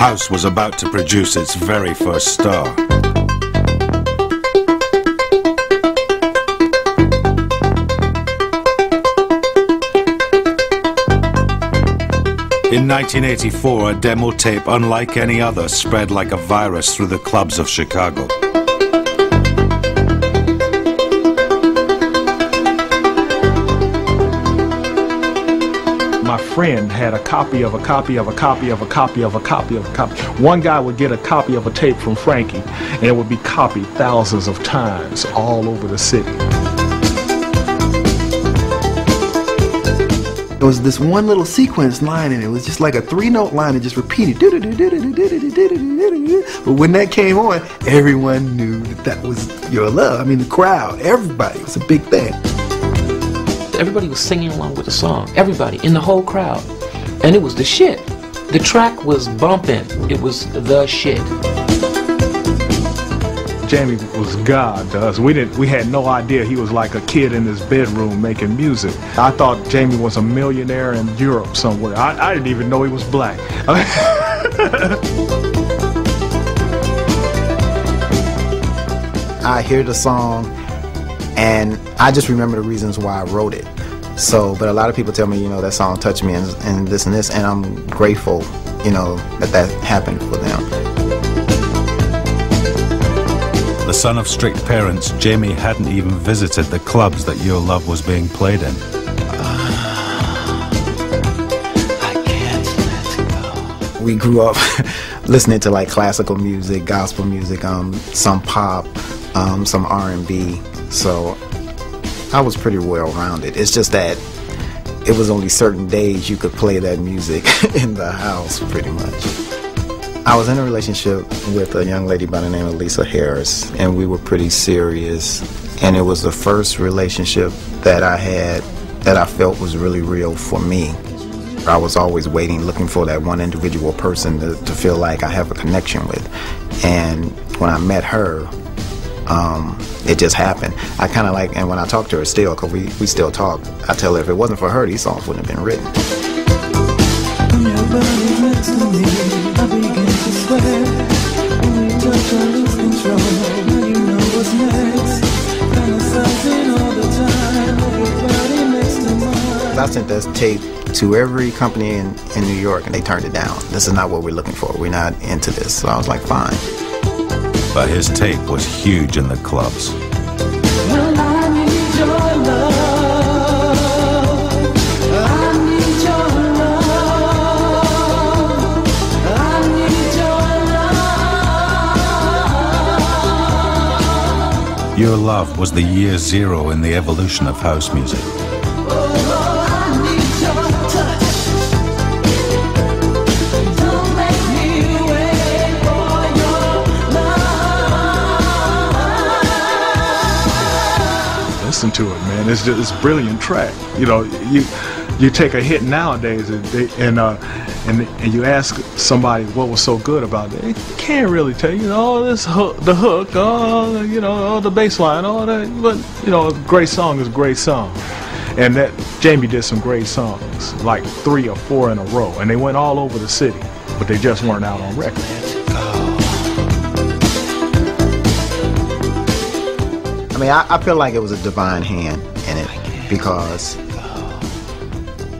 House was about to produce its very first star. In 1984, a demo tape unlike any other spread like a virus through the clubs of Chicago. My friend had a copy of a copy of a copy of a copy of a copy of a copy. One guy would get a copy of a tape from Frankie, and it would be copied thousands of times all over the city. There was this one little sequence line, and it was just like a 3-note line that just repeated. But when that came on, everyone knew that that was Your Love. I mean, the crowd, everybody, it was a big thing. Everybody was singing along with the song. Everybody in the whole crowd. And it was the shit. The track was bumping. It was the shit. Jamie was God to us. We had no idea he was like a kid in his bedroom making music. I thought Jamie was a millionaire in Europe somewhere. I didn't even know he was black. I hear the song, and I just remember the reasons why I wrote it. So, but a lot of people tell me, you know, that song touched me and this, and I'm grateful, you know, that happened for them. The son of strict parents, Jamie hadn't even visited the clubs that Your Love was being played in. I can't let go. We grew up listening to like classical music, gospel music, some pop, some R&B. So I was pretty well-rounded. It's just that it was only certain days you could play that music in the house, pretty much. I was in a relationship with a young lady by the name of Lisa Harris, and we were pretty serious. And it was the first relationship that I had that I felt was really real for me. I was always waiting, looking for that one individual person to feel like I have a connection with. And when I met her, it just happened. I kind of like, and when I talk to her still, because we still talk, I tell her if it wasn't for her, these songs wouldn't have been written. I sent this tape to every company in New York, and they turned it down. This is not what we're looking for. We're not into this. So I was like, fine. But his tape was huge in the clubs. Well, I need your love. I need your love. I need your love. Your Love was the year zero in the evolution of house music. Listen to it, man. It's just a brilliant track. You know, you take a hit nowadays and you ask somebody what was so good about it. They can't really tell you. Oh, this hook, the hook, oh, you know, oh, the bass line, all that. But you know, a great song is a great song. And that Jamie did some great songs, like 3 or 4 in a row, and they went all over the city, but they just weren't out on record. I mean, I feel like it was a divine hand in it because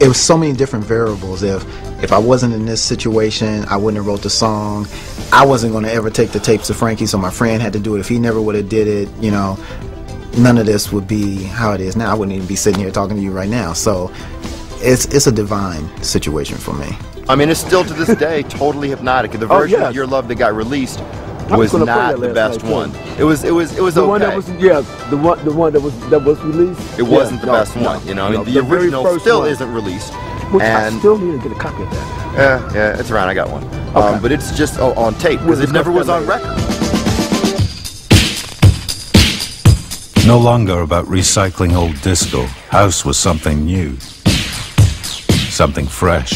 it was so many different variables. If I wasn't in this situation, I wouldn't have wrote the song. I wasn't going to ever take the tapes to Frankie, so my friend had to do it. If he never would have did it, you know, none of this would be how it is now. I wouldn't even be sitting here talking to you right now. So it's a divine situation for me. I mean, it's still to this day totally hypnotic. The version of Your Love that got released was not the best one. It was the okay. One that was, the one that was released. It wasn't the best one, you know. I mean, the original still isn't released. Which and I still need to get a copy of that. Yeah, it's around. I got one. Okay. But it's just on tape because it never was on record. No longer about recycling old disco, house was something new, something fresh.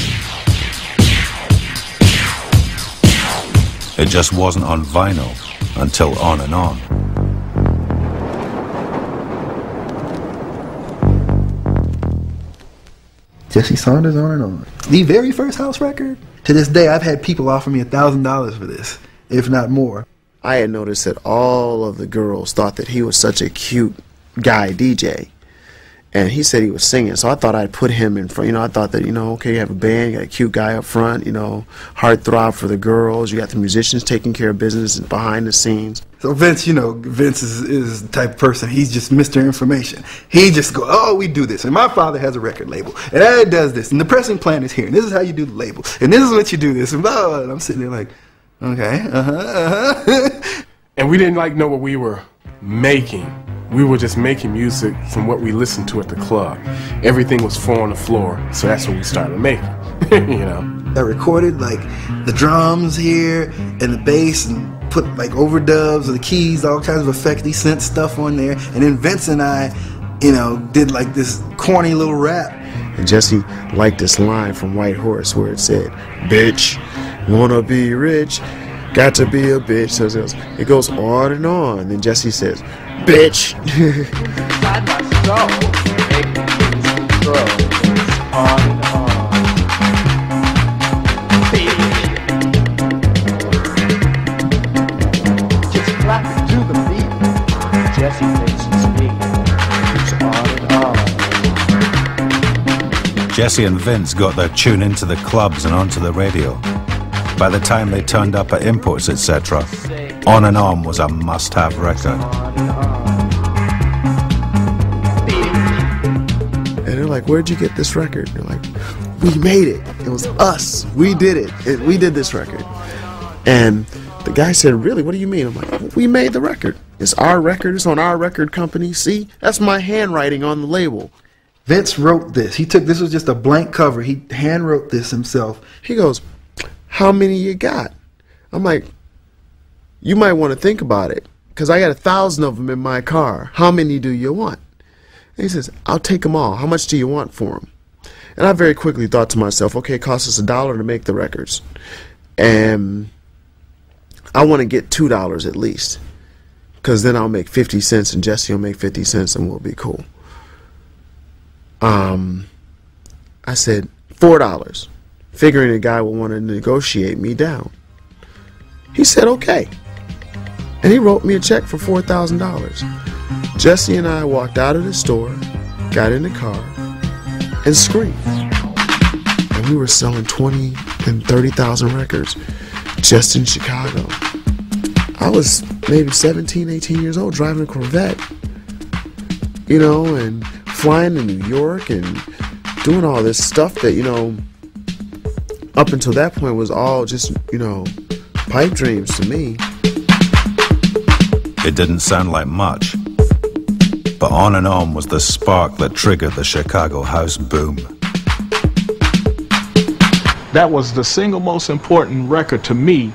It just wasn't on vinyl until On and On. Jesse Saunders, On and On. The very first house record, To this day, I've had people offer me $1,000 for this, if not more. I had noticed that all of the girls thought that he was such a cute guy DJ. And he said he was singing, so I thought I'd put him in front. You know, I thought that, you know, okay, you have a band, you got a cute guy up front, you know, heartthrob for the girls. You got the musicians taking care of business and behind the scenes. So Vince, you know, Vince is the type of person, he's just Mr. Information. He just go, oh, we do this. And my father has a record label. And it does this. And the pressing plan is here. And this is how you do the label. And this is what you do this. And blah, blah, blah. And I'm sitting there like, okay, And we didn't like know what we were making. We were just making music from what we listened to at the club. Everything was 4 on the floor, so that's what we started making, you know. I recorded like the drums here and the bass and put like overdubs of the keys, all kinds of effecty synth stuff on there. And then Vince and I, you know, did like this corny little rap. And Jesse liked this line from White Horse where it said, "Bitch, wanna be rich, got to be a bitch." So it goes on and on. And then Jesse says, "Bitch." Just clap it to the beat. Jesse makes it speak. It's on and on. Jesse and Vince got their tune into the clubs and onto the radio. By the time they turned up at Imports, etc., On and On was a must-have record. And they're like, "Where'd you get this record?" And they're like, "We made it. It was us. We did it. We did this record." And the guy said, "Really? What do you mean?" I'm like, "Well, we made the record. It's our record. It's on our record company. See? That's my handwriting on the label." Vince wrote this. This was just a blank cover. He hand wrote this himself. He goes, "How many you got?" I'm like, "You might want to think about it, because I got 1,000 of them in my car. How many do you want?" And he says, "I'll take them all. How much do you want for them?" And I very quickly thought to myself, okay, it costs us $1 to make the records. And I want to get $2 at least, because then I'll make 50 cents and Jesse will make 50 cents and we'll be cool. I said $4, figuring the guy would want to negotiate me down. He said okay, and he wrote me a check for $4,000. Jesse and I walked out of the store, got in the car, and screamed. And we were selling 20 and 30,000 records just in Chicago. I was maybe 17, 18 years old driving a Corvette, you know, and flying to New York and doing all this stuff that, you know, up until that point was all just, you know, pipe dreams to me. It didn't sound like much, but On and On was the spark that triggered the Chicago house boom. That was the single most important record to me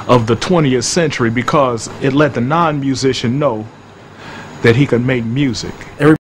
of the 20th century, because it let the non-musician know that he could make music.